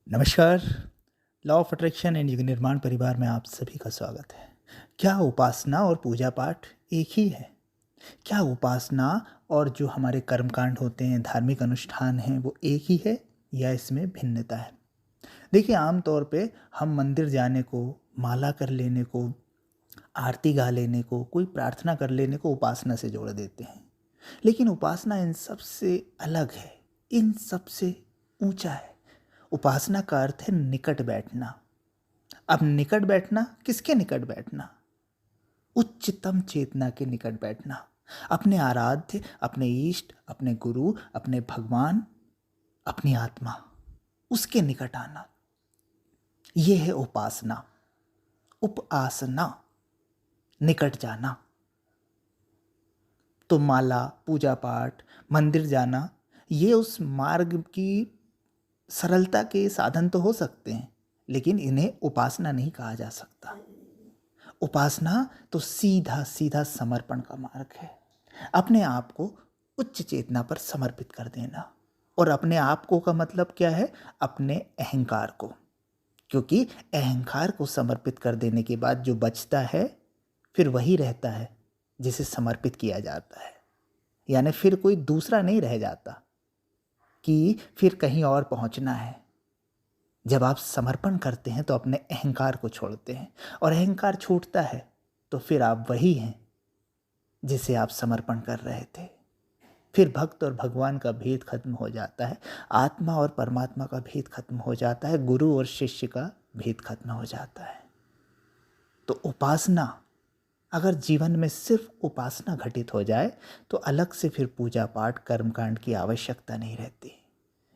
नमस्कार। Law of attraction and युग निर्माण परिवार में आप सभी का स्वागत है। क्या उपासना और पूजा पाठ एक ही है? क्या उपासना और जो हमारे कर्मकांड होते हैं, धार्मिक अनुष्ठान हैं, वो एक ही है या इसमें भिन्नता है? देखिए, आम तौर पे हम मंदिर जाने को, माला कर लेने को, आरती गा लेने को, कोई प्रार्थना कर लेने को उपासना से जोड़ देते हैं। लेकिन उपासना इन सब से अलग है, इन सब से ऊंचा है। उपासना का अर्थ है निकट बैठना। अब निकट बैठना, किसके निकट बैठना? उच्चतम चेतना के निकट बैठना। अपने आराध्य, अपने इष्ट, अपने गुरु, अपने भगवान, अपनी आत्मा, उसके निकट आना, यह है उपासना। उपासना, निकट जाना। तो माला, पूजा पाठ, मंदिर जाना, ये उस मार्ग की सरलता के साधन तो हो सकते हैं, लेकिन इन्हें उपासना नहीं कहा जा सकता। उपासना तो सीधा सीधा समर्पण का मार्ग है। अपने आप को उच्च चेतना पर समर्पित कर देना। और अपने आप को का मतलब क्या है? अपने अहंकार को। क्योंकि अहंकार को समर्पित कर देने के बाद जो बचता है, फिर वही रहता है जिसे समर्पित किया जाता है। यानी फिर कोई दूसरा नहीं रह जाता कि फिर कहीं और पहुंचना है। जब आप समर्पण करते हैं तो अपने अहंकार को छोड़ते हैं, और अहंकार छूटता है तो फिर आप वही हैं जिसे आप समर्पण कर रहे थे। फिर भक्त और भगवान का भेद खत्म हो जाता है, आत्मा और परमात्मा का भेद खत्म हो जाता है, गुरु और शिष्य का भेद खत्म हो जाता है। तो उपासना, अगर जीवन में सिर्फ उपासना घटित हो जाए तो अलग से फिर पूजा पाठ कर्मकांड की आवश्यकता नहीं रहती।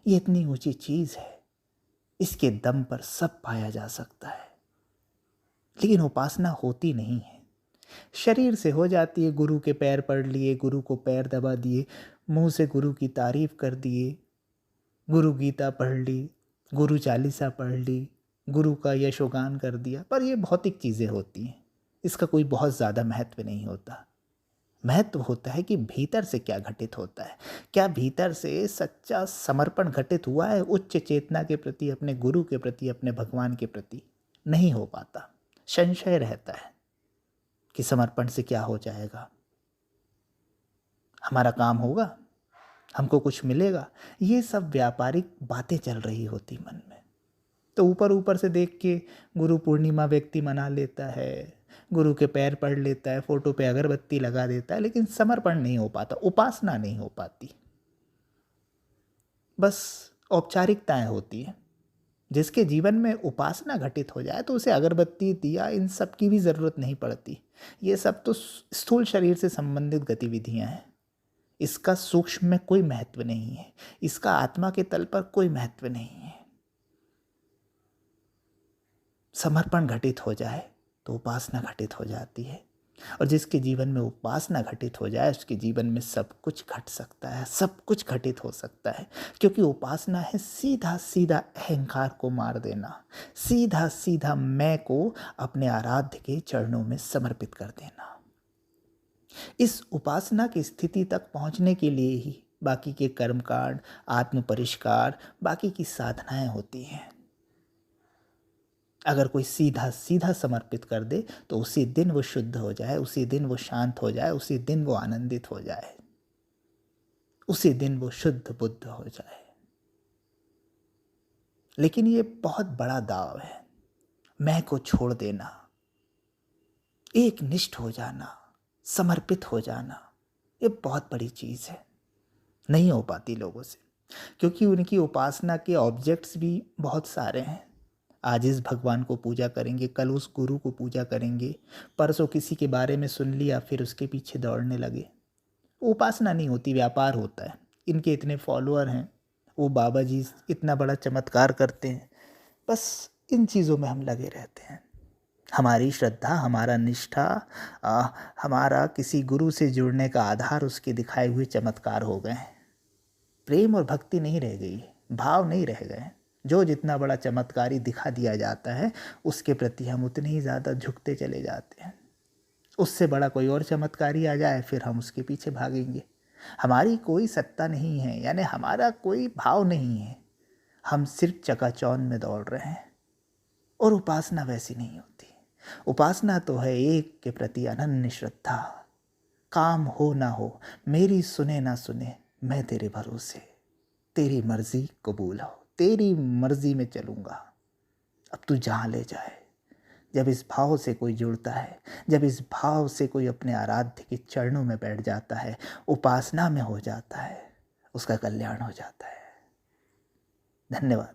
ये इतनी ऊंची चीज़ है, इसके दम पर सब पाया जा सकता है। लेकिन उपासना होती नहीं है, शरीर से हो जाती है। गुरु के पैर पढ़ लिए, गुरु को पैर दबा दिए, मुंह से गुरु की तारीफ कर दिए, गुरु गीता पढ़ ली, गुरु चालीसा पढ़ ली, गुरु का यशोगान कर दिया। पर ये भौतिक चीज़ें होती हैं, इसका कोई बहुत ज़्यादा महत्व नहीं होता। महत्व होता है कि भीतर से क्या घटित होता है। क्या भीतर से सच्चा समर्पण घटित हुआ है उच्च चेतना के प्रति, अपने गुरु के प्रति, अपने भगवान के प्रति? नहीं हो पाता। संशय रहता है कि समर्पण से क्या हो जाएगा, हमारा काम होगा, हमको कुछ मिलेगा। ये सब व्यापारिक बातें चल रही होती मन में। तो ऊपर ऊपर से देख के गुरु पूर्णिमा व्यक्ति मना लेता है, गुरु के पैर पढ़ लेता है, फोटो पे अगरबत्ती लगा देता है, लेकिन समर्पण नहीं हो पाता, उपासना नहीं हो पाती। बस औपचारिकताएं होती हैं। जिसके जीवन में उपासना घटित हो जाए तो उसे अगरबत्ती, दिया, इन सब की भी ज़रूरत नहीं पड़ती। ये सब तो स्थूल शरीर से संबंधित गतिविधियां हैं। इसका सूक्ष्म में कोई महत्व नहीं है, इसका आत्मा के तल पर कोई महत्व नहीं है। समर्पण घटित हो जाए तो उपासना घटित हो जाती है, और जिसके जीवन में उपासना घटित हो जाए उसके जीवन में सब कुछ घट सकता है, सब कुछ घटित हो सकता है। क्योंकि उपासना है सीधा सीधा अहंकार को मार देना, सीधा सीधा मैं को अपने आराध्य के चरणों में समर्पित कर देना। इस उपासना की स्थिति तक पहुंचने के लिए ही बाकी के कर्मकांड, आत्म परिष्कार, बाकी की साधनाएं होती हैं। अगर कोई सीधा सीधा समर्पित कर दे तो उसी दिन वो शुद्ध हो जाए, उसी दिन वो शांत हो जाए, उसी दिन वो आनंदित हो जाए, उसी दिन वो शुद्ध बुद्ध हो जाए। लेकिन ये बहुत बड़ा दाव है, मैं को छोड़ देना, एक निष्ठ हो जाना, समर्पित हो जाना। ये बहुत बड़ी चीज़ है, नहीं हो पाती लोगों से, क्योंकि उनकी उपासना के ऑब्जेक्ट्स भी बहुत सारे हैं। आज इस भगवान को पूजा करेंगे, कल उस गुरु को पूजा करेंगे, परसों किसी के बारे में सुन लिया फिर उसके पीछे दौड़ने लगे। उपासना नहीं होती, व्यापार होता है। इनके इतने फॉलोअर हैं, वो बाबा जी इतना बड़ा चमत्कार करते हैं, बस इन चीज़ों में हम लगे रहते हैं। हमारी श्रद्धा, हमारा निष्ठा, हमारा किसी गुरु से जुड़ने का आधार उसके दिखाए हुए चमत्कार हो गए हैं। प्रेम और भक्ति नहीं रह गई, भाव नहीं रह गए। जो जितना बड़ा चमत्कारी दिखा दिया जाता है उसके प्रति हम उतने ही ज़्यादा झुकते चले जाते हैं। उससे बड़ा कोई और चमत्कारी आ जाए फिर हम उसके पीछे भागेंगे। हमारी कोई सत्ता नहीं है, यानी हमारा कोई भाव नहीं है, हम सिर्फ चकाचौंध में दौड़ रहे हैं। और उपासना वैसी नहीं होती। उपासना तो है एक के प्रति अनन्य श्रद्धा। काम हो ना हो, मेरी सुने ना सुने, मैं तेरे भरोसे, तेरी मर्जी कबूल हो, तेरी मर्जी में चलूँगा, अब तू जहाँ ले जाए। जब इस भाव से कोई जुड़ता है, जब इस भाव से कोई अपने आराध्य के चरणों में बैठ जाता है, उपासना में हो जाता है, उसका कल्याण हो जाता है। धन्यवाद।